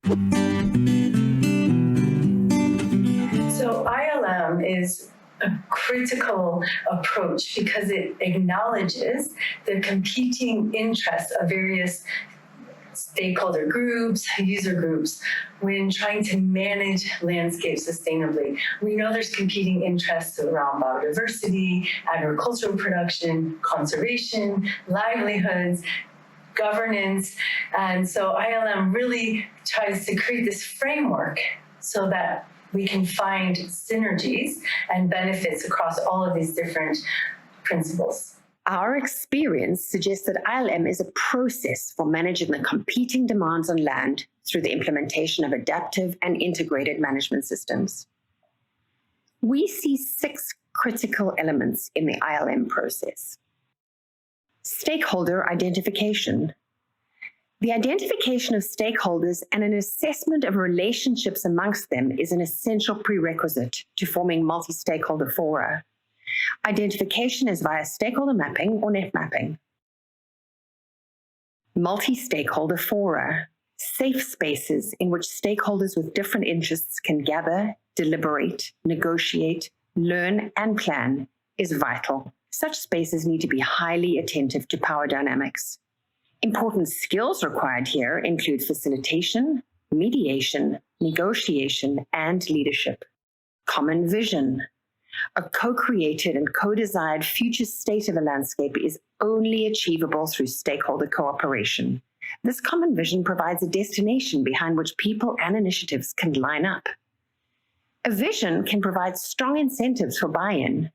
So ILM is a critical approach because it acknowledges the competing interests of various stakeholder groups, user groups, when trying to manage landscapes sustainably. We know there's competing interests around biodiversity, agricultural production, conservation, livelihoods, governance, and so ILM really tries to create this framework so that we can find synergies and benefits across all of these different principles. Our experience suggests that ILM is a process for managing the competing demands on land through the implementation of adaptive and integrated management systems. We see 6 critical elements in the ILM process. Stakeholder identification. The identification of stakeholders and an assessment of relationships amongst them is an essential prerequisite to forming multi-stakeholder fora. Identification is via stakeholder mapping or net mapping. Multi-stakeholder fora, safe spaces in which stakeholders with different interests can gather, deliberate, negotiate, learn, and plan, is vital. Such spaces need to be highly attentive to power dynamics. Important skills required here include facilitation, mediation, negotiation, and leadership. Common vision. A co-created and co-desired future state of a landscape is only achievable through stakeholder cooperation. This common vision provides a destination behind which people and initiatives can line up. A vision can provide strong incentives for buy-in,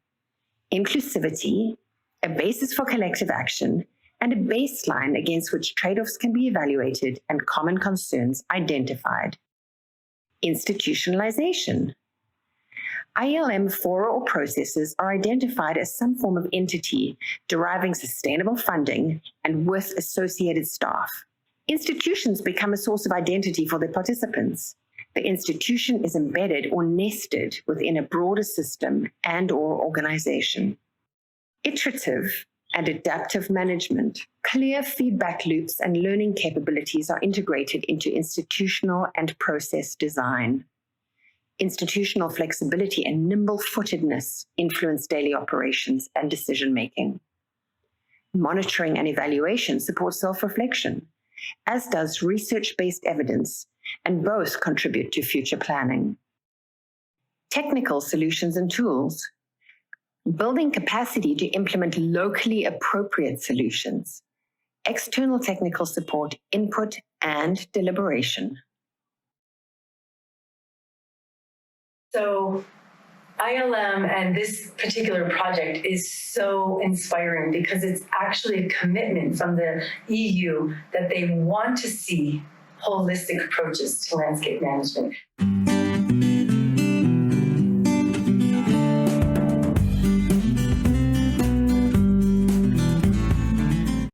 inclusivity, a basis for collective action, and a baseline against which trade-offs can be evaluated and common concerns identified. Institutionalization. ILM fora or processes are identified as some form of entity deriving sustainable funding and with associated staff. Institutions become a source of identity for their participants. The institution is embedded or nested within a broader system and/or organization. Iterative and adaptive management. Clear feedback loops and learning capabilities are integrated into institutional and process design. Institutional flexibility and nimble-footedness influence daily operations and decision-making. Monitoring and evaluation support self-reflection, as does research-based evidence, and both contribute to future planning. Technical solutions and tools. Building capacity to implement locally appropriate solutions. External technical support, input, and deliberation. So ILM and this particular project is so inspiring because it's actually a commitment from the EU that they want to see holistic approaches to landscape management.